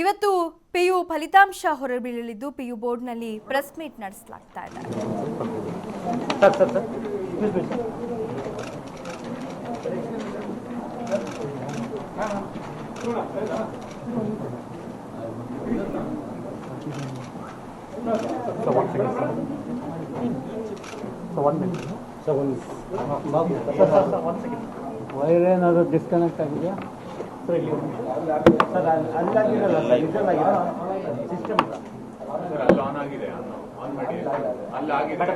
ಇವತ್ತು ಪಿಯು ಫಲಿತಾಂಶ ಹೊರಬೀಳಲಿದ್ದು ಪಿಯು ಬೋರ್ಡ್ನಲ್ಲಿ ಪ್ರೆಸ್ ಮೀಟ್ ನಡೆಸಲಾಗ್ತಾ ಇದೆ. ವೈರ್ ಏನಾದರೂ ಡಿಸ್ಕನೆಕ್ಟ್ ಆಗಿದೆಯಾ ಸರ್? ಅಲ್ಲಾಗಿರಲ್ಲ ಸರ್, ಇದೆಲ್ಲ ಸಿಸ್ಟಮ್ ಸರ್ ಅಲ್ಲಿ ಆನ್ ಆಗಿದೆ, ಆನ್ ಮಾಡಿ ಅಲ್ಲಿ ಆಗಿದೆ.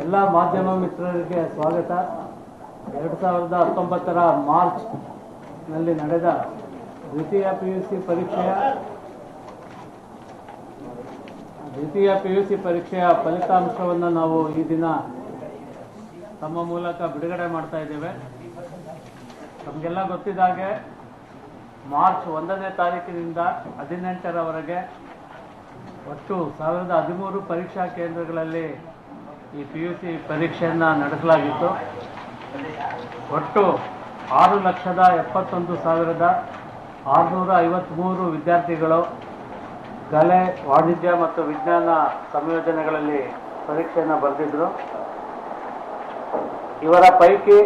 ಎಲ್ಲ ಮಾಧ್ಯಮ ಮಿತ್ರರಿಗೆ ಸ್ವಾಗತ. 2019 ಮಾರ್ಚ್ನಲ್ಲಿ ನಡೆದ ದ್ವಿತೀಯ PUC ಪರೀಕ್ಷೆಯ ಫಲಿತಾಂಶವನ್ನು ನಾವು ಈ ದಿನ ತಮ್ಮ ಮೂಲಕ ಬಿಡುಗಡೆ ಮಾಡ್ತಾ ಇದ್ದೇವೆ. ನಮಗೆಲ್ಲ ಗೊತ್ತಿದ್ದಾಗೆ ಮಾರ್ಚ್ 1ನೇ ತಾರೀಕಿನಿಂದ 18ರವರೆಗೆ ಒಟ್ಟು 1013 ಪರೀಕ್ಷಾ ಕೇಂದ್ರಗಳಲ್ಲಿ ಈ PUC ಪರೀಕ್ಷೆಯನ್ನು ನಡೆಸಲಾಗಿತ್ತು. ಒಟ್ಟು 6,71,653 ವಿದ್ಯಾರ್ಥಿಗಳು ಕಲೆ, ವಾಣಿಜ್ಯ ಮತ್ತು ವಿಜ್ಞಾನ ಸಂಯೋಜನೆಗಳಲ್ಲಿ ಪರೀಕ್ಷೆಯನ್ನು ಬರೆದಿದ್ದರು. ಇವರ ಪೈಕಿ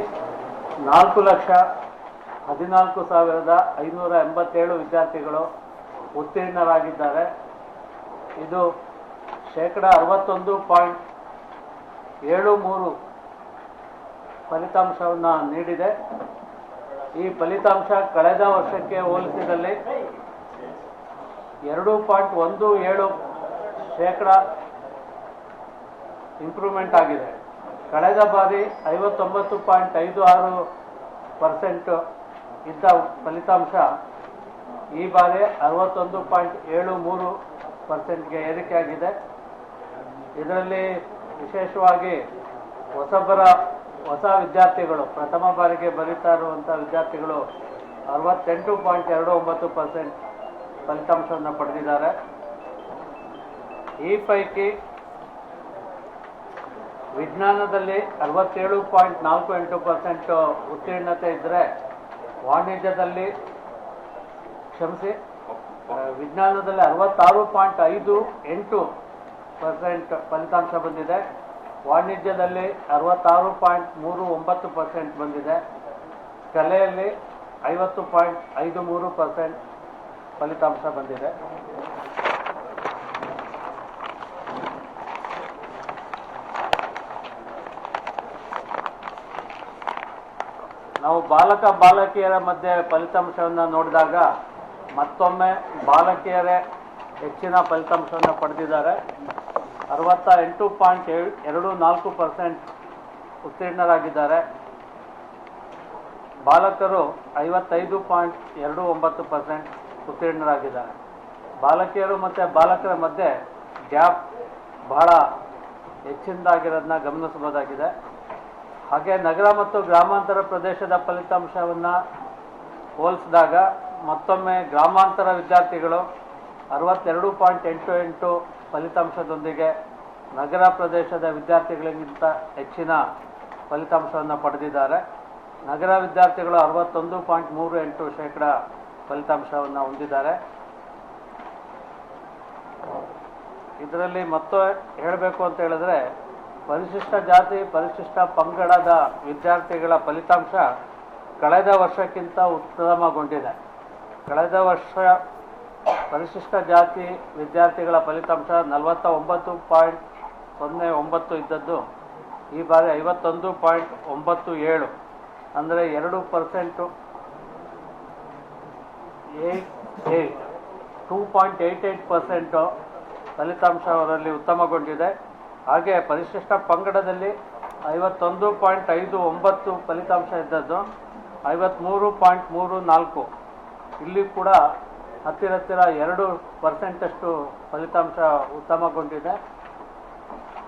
4,14,587 ವಿದ್ಯಾರ್ಥಿಗಳು ಉತ್ತೀರ್ಣರಾಗಿದ್ದಾರೆ. ಇದು ಶೇಕಡ 61.73 ಫಲಿತಾಂಶವನ್ನು ನೀಡಿದೆ. ಈ ಫಲಿತಾಂಶ ಕಳೆದ ವರ್ಷಕ್ಕೆ ಹೋಲಿಸಿದಲ್ಲಿ 2.17 ಶೇಕಡ ಇಂಪ್ರೂವ್ಮೆಂಟ್ ಆಗಿದೆ. ಕಳೆದ ಬಾರಿ 59.56% ಇದ್ದ ಫಲಿತಾಂಶ ಈ ಬಾರಿ 61.73%ಗೆ ಏರಿಕೆಯಾಗಿದೆ. ಇದರಲ್ಲಿ ವಿಶೇಷವಾಗಿ ಹೊಸ ವಿದ್ಯಾರ್ಥಿಗಳು, ಪ್ರಥಮ ಬಾರಿಗೆ ಬರೀತಾ ಇರುವಂಥ ವಿದ್ಯಾರ್ಥಿಗಳು 68.29% ಫಲಿತಾಂಶವನ್ನು ಪಡೆದಿದ್ದಾರೆ. ಈ ಪೈಕಿ ವಿಜ್ಞಾನದಲ್ಲಿ 67.48% ಉತ್ತೀರ್ಣತೆ ಇದ್ದರೆ ವಿಜ್ಞಾನದಲ್ಲಿ 66.58% ಫಲಿತಾಂಶ ಬಂದಿದೆ. ವಾಣಿಜ್ಯದಲ್ಲಿ 66.39% ಬಂದಿದೆ. ಕಲೆಯಲ್ಲಿ 50.53% ಫಲಿತಾಂಶ ಬಂದಿದೆ. ನಾವು ಬಾಲಕ ಬಾಲಕಿಯರ ಮಧ್ಯೆ ಫಲಿತಾಂಶವನ್ನು ನೋಡಿದಾಗ ಮತ್ತೊಮ್ಮೆ ಬಾಲಕಿಯರೇ ಹೆಚ್ಚಿನ ಫಲಿತಾಂಶವನ್ನು ಪಡೆದಿದ್ದಾರೆ. 68.24% ಉತ್ತೀರ್ಣರಾಗಿದ್ದಾರೆ. ಬಾಲಕರು 55.29% ಉತ್ತೀರ್ಣರಾಗಿದ್ದಾರೆ. ಬಾಲಕಿಯರು ಮತ್ತು ಬಾಲಕರ ಮಧ್ಯೆ ಗ್ಯಾಪ್ ಬಹಳ ಹೆಚ್ಚಿನದಾಗಿರೋದನ್ನ ಗಮನಿಸಬಹುದಾಗಿದೆ. ಹಾಗೆ ನಗರ ಮತ್ತು ಗ್ರಾಮಾಂತರ ಪ್ರದೇಶದ ಫಲಿತಾಂಶವನ್ನು ಹೋಲಿಸಿದಾಗ ಮತ್ತೊಮ್ಮೆ ಗ್ರಾಮಾಂತರ ವಿದ್ಯಾರ್ಥಿಗಳು 62.88 ಫಲಿತಾಂಶದೊಂದಿಗೆ ನಗರ ಪ್ರದೇಶದ ವಿದ್ಯಾರ್ಥಿಗಳಿಗಿಂತ ಹೆಚ್ಚಿನ ಫಲಿತಾಂಶವನ್ನು ಪಡೆದಿದ್ದಾರೆ. ನಗರ ವಿದ್ಯಾರ್ಥಿಗಳು 61.38% ಫಲಿತಾಂಶವನ್ನು ಹೊಂದಿದ್ದಾರೆ. ಇದರಲ್ಲಿ ಮತ್ತೆ ಹೇಳಬೇಕು ಅಂತ ಹೇಳಿದ್ರೆ, ಪರಿಶಿಷ್ಟ ಜಾತಿ ಪರಿಶಿಷ್ಟ ಪಂಗಡದ ವಿದ್ಯಾರ್ಥಿಗಳ ಫಲಿತಾಂಶ ಕಳೆದ ವರ್ಷಕ್ಕಿಂತ ಉತ್ತಮಗೊಂಡಿದೆ. ಕಳೆದ ವರ್ಷ ಪರಿಶಿಷ್ಟ ಜಾತಿ ವಿದ್ಯಾರ್ಥಿಗಳ ಫಲಿತಾಂಶ 49.09 ಇದ್ದದ್ದು ಈ ಬಾರಿ 51.97, ಅಂದರೆ 2%, 2.88% ಫಲಿತಾಂಶ ಅವರಲ್ಲಿ ಉತ್ತಮಗೊಂಡಿದೆ. ಹಾಗೆ ಪರಿಶಿಷ್ಟ ಪಂಗಡದಲ್ಲಿ 51.59 ಫಲಿತಾಂಶ ಇದ್ದದ್ದು 53.34. ಇಲ್ಲಿ ಕೂಡ ಹತ್ತಿರ 2% ಫಲಿತಾಂಶ ಉತ್ತಮಗೊಂಡಿದೆ.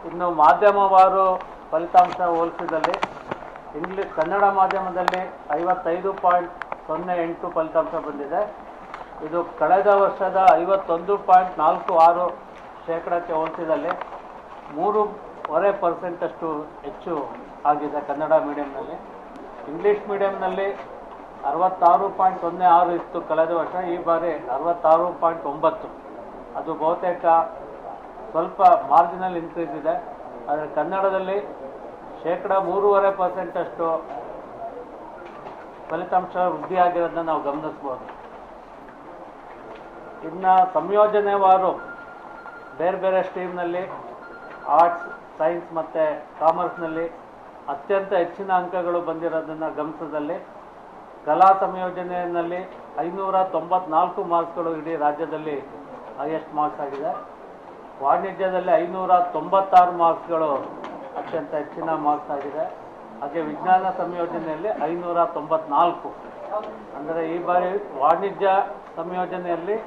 ಇನ್ನು ಮಾಧ್ಯಮವಾರು ಫಲಿತಾಂಶ ಹೋಲಿಸಿದಲ್ಲಿ ಕನ್ನಡ ಮಾಧ್ಯಮದಲ್ಲಿ 55.08 ಫಲಿತಾಂಶ ಬಂದಿದೆ. ಇದು ಕಳೆದ ವರ್ಷದ 51.46% ಹೋಲಿಸಿದಲ್ಲಿ 3.5% ಹೆಚ್ಚು ಆಗಿದೆ ಕನ್ನಡ ಮೀಡಿಯಂನಲ್ಲಿ. ಇಂಗ್ಲೀಷ್ ಮೀಡಿಯಂನಲ್ಲಿ 66.06 ಇತ್ತು ಕಳೆದ ವರ್ಷ, ಈ ಬಾರಿ 66.9. ಅದು ಬಹುತೇಕ ಸ್ವಲ್ಪ ಮಾರ್ಜಿನಲ್ ಇನ್ಕ್ರೀಸ್ ಇದೆ. ಆದರೆ ಕನ್ನಡದಲ್ಲಿ 3.5% ಫಲಿತಾಂಶ ವೃದ್ಧಿಯಾಗಿರೋದನ್ನ ನಾವು ಗಮನಿಸ್ಬೋದು. ಇನ್ನು ಸಂಯೋಜನೆವಾರು ಬೇರೆ ಬೇರೆ ಸ್ಟ್ರೀಮ್ನಲ್ಲಿ ಆರ್ಟ್ಸ್, ಸೈನ್ಸ್ ಮತ್ತು ಕಾಮರ್ಸ್ನಲ್ಲಿ ಅತ್ಯಂತ ಹೆಚ್ಚಿನ ಅಂಕಗಳು ಬಂದಿರೋದನ್ನು ಗಮನಿಸಿದಲ್ಲಿ ಕಲಾ ಸಂಯೋಜನೆಯಲ್ಲಿ 594 ಮಾರ್ಕ್ಸ್ಗಳು ಇಡೀ ರಾಜ್ಯದಲ್ಲಿ ಹೈಯೆಸ್ಟ್ ಮಾರ್ಕ್ಸ್ ಆಗಿದೆ. ವಾಣಿಜ್ಯದಲ್ಲಿ 596 ಮಾರ್ಕ್ಸ್ಗಳು ಅತ್ಯಂತ ಹೆಚ್ಚಿನ ಮಾರ್ಕ್ಸ್ ಆಗಿದೆ. ಹಾಗೆ ವಿಜ್ಞಾನ ಸಂಯೋಜನೆಯಲ್ಲಿ 594. ಅಂದರೆ ಈ ಬಾರಿ ವಾಣಿಜ್ಯ ಸಂಯೋಜನೆಯಲ್ಲಿ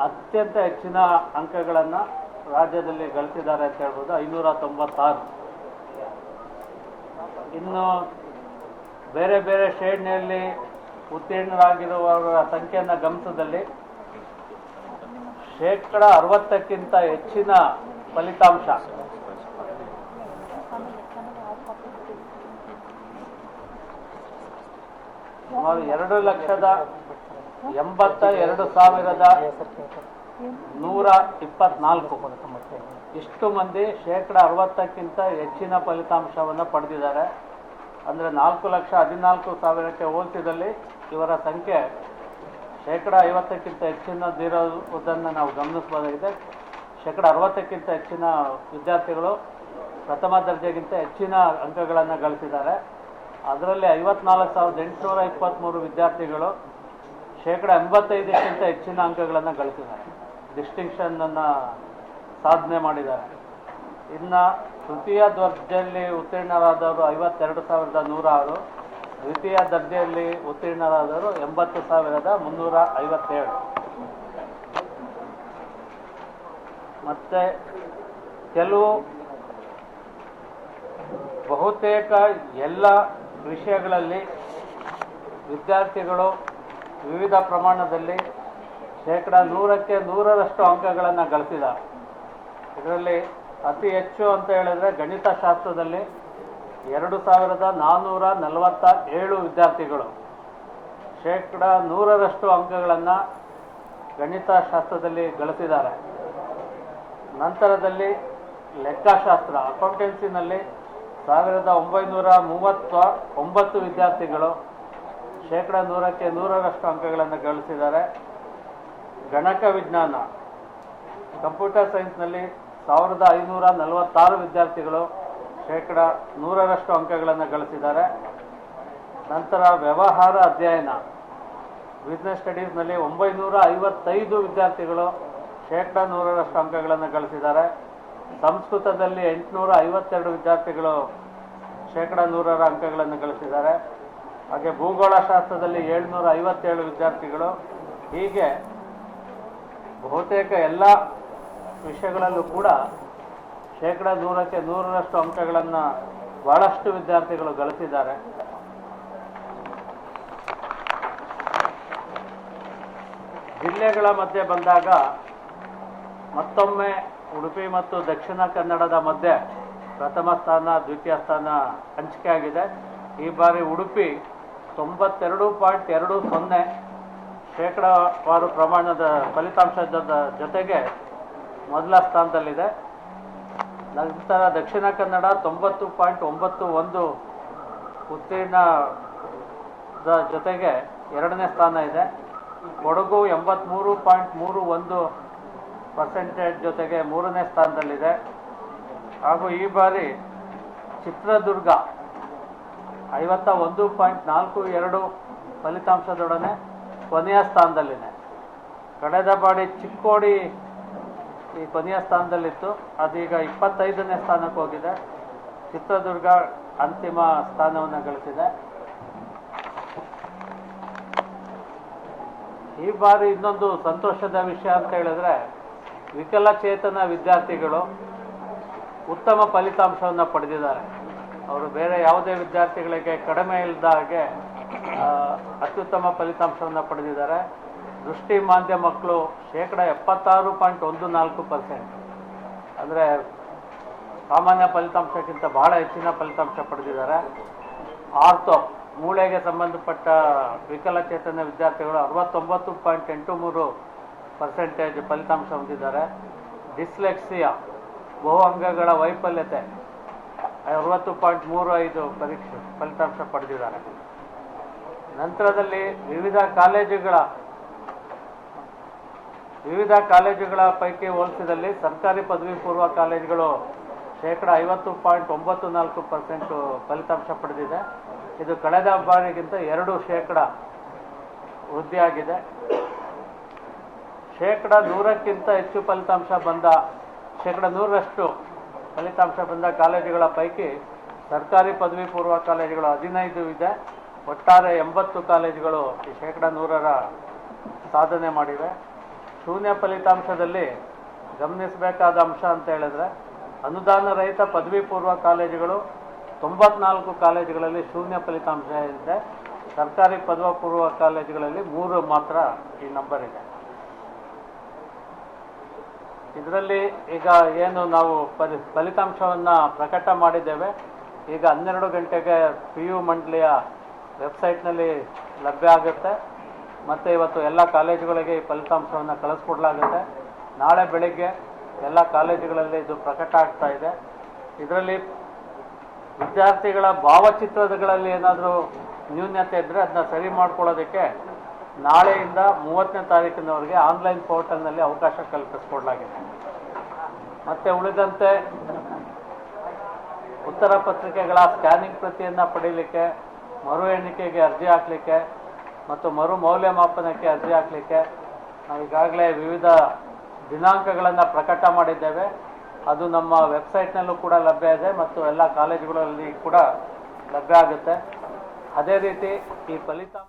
ಅತ್ಯಂತ ಹೆಚ್ಚಿನ ಅಂಕಗಳನ್ನು ರಾಜ್ಯದಲ್ಲಿ ಗಳಿಸಿದ್ದಾರೆ ಅಂತ ಹೇಳ್ಬೋದು, 596. ಇನ್ನು ಬೇರೆ ಬೇರೆ ಶ್ರೇಣಿಯಲ್ಲಿ ಉತ್ತೀರ್ಣರಾಗಿರುವವರ ಸಂಖ್ಯೆಯನ್ನು ಗಮನಿಸಿದಲ್ಲಿ 60% ಹೆಚ್ಚಿನ ಫಲಿತಾಂಶ ಸುಮಾರು 2,82,124 ಇಷ್ಟು ಮಂದಿ 60%ಕ್ಕಿಂತ ಹೆಚ್ಚಿನ ಫಲಿತಾಂಶವನ್ನು ಪಡೆದಿದ್ದಾರೆ. ಅಂದರೆ 4,14,000ಕ್ಕೆ ಹೋಲಿಸಿದಲ್ಲಿ ಇವರ ಸಂಖ್ಯೆ 50%ಕ್ಕಿಂತ ಹೆಚ್ಚಿನದಿರುವುದನ್ನು ನಾವು ಗಮನಿಸಬಹುದಾಗಿದೆ. 60%ಕ್ಕಿಂತ ಹೆಚ್ಚಿನ ವಿದ್ಯಾರ್ಥಿಗಳು ಪ್ರಥಮ ದರ್ಜೆಗಿಂತ ಹೆಚ್ಚಿನ ಅಂಕಗಳನ್ನು ಗಳಿಸಿದ್ದಾರೆ. ಅದರಲ್ಲಿ 54,823 ವಿದ್ಯಾರ್ಥಿಗಳು 85%ಕ್ಕಿಂತ ಹೆಚ್ಚಿನ ಅಂಕಗಳನ್ನು ಗಳಿಸಿದ್ದಾರೆ, ಡಿಸ್ಟಿಂಕ್ಷನನ್ನು ಸಾಧನೆ ಮಾಡಿದ್ದಾರೆ. ಇನ್ನು ತೃತೀಯ ದರ್ಜೆಯಲ್ಲಿ ಉತ್ತೀರ್ಣರಾದವರು 52,106, ದ್ವಿತೀಯ ದರ್ಜೆಯಲ್ಲಿ ಉತ್ತೀರ್ಣರಾದವರು 80,357. ಮತ್ತು ಕೆಲವು ಬಹುತೇಕ ಎಲ್ಲ ವಿಷಯಗಳಲ್ಲಿ ವಿದ್ಯಾರ್ಥಿಗಳು ವಿವಿಧ ಪ್ರಮಾಣದಲ್ಲಿ 100ಕ್ಕೆ 100ರಷ್ಟು ಅಂಕಗಳನ್ನು ಗಳಿಸಿದ್ದಾರೆ. ಇದರಲ್ಲಿ ಅತಿ ಹೆಚ್ಚು ಅಂತ ಹೇಳಿದ್ರೆ ಗಣಿತಶಾಸ್ತ್ರದಲ್ಲಿ 2,447 ವಿದ್ಯಾರ್ಥಿಗಳು 100ರಷ್ಟು ಅಂಕಗಳನ್ನು ಗಣಿತಶಾಸ್ತ್ರದಲ್ಲಿ ಗಳಿಸಿದ್ದಾರೆ. ನಂತರದಲ್ಲಿ ಲೆಕ್ಕಶಾಸ್ತ್ರ ಅಕೌಂಟೆನ್ಸಿನಲ್ಲಿ 1,939 ವಿದ್ಯಾರ್ಥಿಗಳು 100ಕ್ಕೆ 100ರಷ್ಟು ಅಂಕಗಳನ್ನು ಗಳಿಸಿದ್ದಾರೆ. ಗಣಕ ವಿಜ್ಞಾನ ಕಂಪ್ಯೂಟರ್ ಸೈನ್ಸ್ನಲ್ಲಿ 1,546 ವಿದ್ಯಾರ್ಥಿಗಳು 100ರಷ್ಟು ಅಂಕಗಳನ್ನು ಗಳಿಸಿದ್ದಾರೆ. ನಂತರ ವ್ಯವಹಾರ ಅಧ್ಯಯನ ಬಿಸ್ನೆಸ್ ಸ್ಟಡೀಸ್ನಲ್ಲಿ 955 ವಿದ್ಯಾರ್ಥಿಗಳು 100ರಷ್ಟು ಅಂಕಗಳನ್ನು ಗಳಿಸಿದ್ದಾರೆ. ಸಂಸ್ಕೃತದಲ್ಲಿ 852 ವಿದ್ಯಾರ್ಥಿಗಳು 100ರ ಅಂಕಗಳನ್ನು ಗಳಿಸಿದ್ದಾರೆ. ಹಾಗೆ ಭೂಗೋಳಶಾಸ್ತ್ರದಲ್ಲಿ 757 ವಿದ್ಯಾರ್ಥಿಗಳು. ಹೀಗೆ ಬಹುತೇಕ ಎಲ್ಲ ವಿಷಯಗಳಲ್ಲೂ ಕೂಡ 100ಕ್ಕೆ 100ರಷ್ಟು ಅಂಕಗಳನ್ನು ಬಹಳಷ್ಟು ವಿದ್ಯಾರ್ಥಿಗಳು ಗಳಿಸಿದ್ದಾರೆ. ಜಿಲ್ಲೆಗಳ ಮಧ್ಯೆ ಬಂದಾಗ ಮತ್ತೊಮ್ಮೆ ಉಡುಪಿ ಮತ್ತು ದಕ್ಷಿಣ ಕನ್ನಡದ ಮಧ್ಯೆ ಪ್ರಥಮ ಸ್ಥಾನ, ದ್ವಿತೀಯ ಸ್ಥಾನ ಹಂಚಿಕೆಯಾಗಿದೆ. ಈ ಬಾರಿ ಉಡುಪಿ 92.20 ಶೇಕಡಾವಾರು ಪ್ರಮಾಣದ ಫಲಿತಾಂಶದ ಜೊತೆಗೆ ಮೊದಲ ಸ್ಥಾನದಲ್ಲಿದೆ. ನಂತರ ದಕ್ಷಿಣ ಕನ್ನಡ 90.91 ಉತ್ತೀರ್ಣದ ಜೊತೆಗೆ ಎರಡನೇ ಸ್ಥಾನ ಇದೆ. ಕೊಡಗು 83.31% ಜೊತೆಗೆ ಮೂರನೇ ಸ್ಥಾನದಲ್ಲಿದೆ. ಹಾಗೂ ಈ ಬಾರಿ ಚಿತ್ರದುರ್ಗ 51.42 ಫಲಿತಾಂಶದೊಡನೆ ಕೊನೆಯ ಸ್ಥಾನದಲ್ಲಿದೆ. ಕಳೆದ ಬಾರಿ ಚಿಕ್ಕೋಡಿ ಈ ಕೊನೆಯ ಸ್ಥಾನದಲ್ಲಿತ್ತು, ಅದೀಗ 25ನೇ ಸ್ಥಾನಕ್ಕೆ ಹೋಗಿದೆ. ಚಿತ್ರದುರ್ಗ ಅಂತಿಮ ಸ್ಥಾನವನ್ನು ಗಳಿಸಿದೆ. ಈ ಬಾರಿ ಇನ್ನೊಂದು ಸಂತೋಷದ ವಿಷಯ ಅಂತ ಹೇಳಿದ್ರೆ ವಿಕಲಚೇತನ ವಿದ್ಯಾರ್ಥಿಗಳು ಉತ್ತಮ ಫಲಿತಾಂಶವನ್ನು ಪಡೆದಿದ್ದಾರೆ. ಅವರು ಬೇರೆ ಯಾವುದೇ ವಿದ್ಯಾರ್ಥಿಗಳಿಗೆ ಕಡಿಮೆ ಇಲ್ಲದ ಹಾಗೆ ಅತ್ಯುತ್ತಮ ಫಲಿತಾಂಶವನ್ನು ಪಡೆದಿದ್ದಾರೆ. ದೃಷ್ಟಿಮಾಂದ್ಯ ಮಕ್ಕಳು 76.14%, ಅಂದರೆ ಸಾಮಾನ್ಯ ಫಲಿತಾಂಶಕ್ಕಿಂತ ಬಹಳ ಹೆಚ್ಚಿನ ಫಲಿತಾಂಶ ಪಡೆದಿದ್ದಾರೆ. ಆರ್ಥೋ ಮೂಳೆಗೆ ಸಂಬಂಧಪಟ್ಟ ವಿಕಲಚೇತನ ವಿದ್ಯಾರ್ಥಿಗಳು 69.83% ಫಲಿತಾಂಶ ಹೊಂದಿದ್ದಾರೆ. ಡಿಸ್ಲೆಕ್ಸಿಯಾ ಬಹು ಅಂಗಗಳ ವೈಫಲ್ಯತೆ 60.35 ಫಲಿತಾಂಶ ಪಡೆದಿದ್ದಾರೆ. ನಂತರದಲ್ಲಿ ವಿವಿಧ ಕಾಲೇಜುಗಳ ಪೈಕಿ ಹೋಲಿಸಿದಲ್ಲಿ ಸರ್ಕಾರಿ ಪದವಿ ಪೂರ್ವ ಕಾಲೇಜುಗಳು 50.94% ಫಲಿತಾಂಶ ಪಡೆದಿದೆ. ಇದು ಕಳೆದ ಬಾರಿಗಿಂತ 2% ವೃದ್ಧಿಯಾಗಿದೆ. 100ಕ್ಕಿಂತ ಹೆಚ್ಚು ಫಲಿತಾಂಶ ಬಂದ 100ರಷ್ಟು ಫಲಿತಾಂಶ ಬಂದ ಕಾಲೇಜುಗಳ ಪೈಕಿ ಸರ್ಕಾರಿ ಪದವಿ ಪೂರ್ವ ಕಾಲೇಜುಗಳು 15 ಇದೆ. ಒಟ್ಟಾರೆ 80 ಕಾಲೇಜುಗಳು ಈ 100ರ ಸಾಧನೆ ಮಾಡಿವೆ. ಶೂನ್ಯ ಫಲಿತಾಂಶದಲ್ಲಿ ಗಮನಿಸಬೇಕಾದ ಅಂಶ ಅಂತ ಹೇಳಿದ್ರೆ ಅನುದಾನ ರಹಿತ ಪದವಿ ಪೂರ್ವ ಕಾಲೇಜುಗಳು 94 ಕಾಲೇಜುಗಳಲ್ಲಿ ಶೂನ್ಯ ಫಲಿತಾಂಶ ಇದೆ. ಸರ್ಕಾರಿ ಪದವಿ ಪೂರ್ವ ಕಾಲೇಜುಗಳಲ್ಲಿ 3 ಮಾತ್ರ ಈ ನಂಬರ್ ಇದೆ. ಇದರಲ್ಲಿ ಈಗ ಏನು ನಾವು ಫಲಿತಾಂಶವನ್ನು ಪ್ರಕಟ ಮಾಡಿದ್ದೇವೆ, ಈಗ 12 ಗಂಟೆಗೆ PU ಮಂಡಳಿಯ ವೆಬ್ಸೈಟ್ನಲ್ಲಿ ಲಭ್ಯ ಆಗುತ್ತೆ. ಮತ್ತು ಇವತ್ತು ಎಲ್ಲ ಕಾಲೇಜುಗಳಿಗೆ ಈ ಫಲಿತಾಂಶವನ್ನು ಕಳಿಸ್ಕೊಡ್ಲಾಗುತ್ತೆ. ನಾಳೆ ಬೆಳಗ್ಗೆ ಎಲ್ಲ ಕಾಲೇಜುಗಳಲ್ಲಿ ಇದು ಪ್ರಕಟ ಆಗ್ತಾ ಇದೆ. ಇದರಲ್ಲಿ ವಿದ್ಯಾರ್ಥಿಗಳ ಭಾವಚಿತ್ರಗಳಲ್ಲಿ ಏನಾದರೂ ನ್ಯೂನ್ಯತೆ ಇದ್ದರೆ ಅದನ್ನ ಸರಿ ಮಾಡ್ಕೊಳ್ಳೋದಕ್ಕೆ ನಾಳೆಯಿಂದ 30ನೇ ತಾರೀಕಿನವರೆಗೆ ಆನ್ಲೈನ್ ಪೋರ್ಟಲ್ನಲ್ಲಿ ಅವಕಾಶ ಕಲ್ಪಿಸಿಕೊಡ್ಲಾಗಿದೆ. ಮತ್ತು ಉಳಿದಂತೆ ಉತ್ತರ ಪತ್ರಿಕೆಗಳ ಸ್ಕ್ಯಾನಿಂಗ್ ಪ್ರತಿಯನ್ನು ಪಡೀಲಿಕ್ಕೆ, ಮರು ಎಣಿಕೆಗೆ ಅರ್ಜಿ ಹಾಕಲಿಕ್ಕೆ ಮತ್ತು ಮರು ಮೌಲ್ಯಮಾಪನಕ್ಕೆ ಅರ್ಜಿ ಹಾಕಲಿಕ್ಕೆ ನಾವು ಈಗಾಗಲೇ ವಿವಿಧ ದಿನಾಂಕಗಳನ್ನು ಪ್ರಕಟ ಮಾಡಿದ್ದೇವೆ. ಅದು ನಮ್ಮ ವೆಬ್ಸೈಟ್ನಲ್ಲೂ ಕೂಡ ಲಭ್ಯ ಇದೆ ಮತ್ತು ಎಲ್ಲ ಕಾಲೇಜುಗಳಲ್ಲಿ ಕೂಡ ಲಭ್ಯ ಆಗುತ್ತೆ. ಅದೇ ರೀತಿ ಈ ಫಲಿತಾಂಶ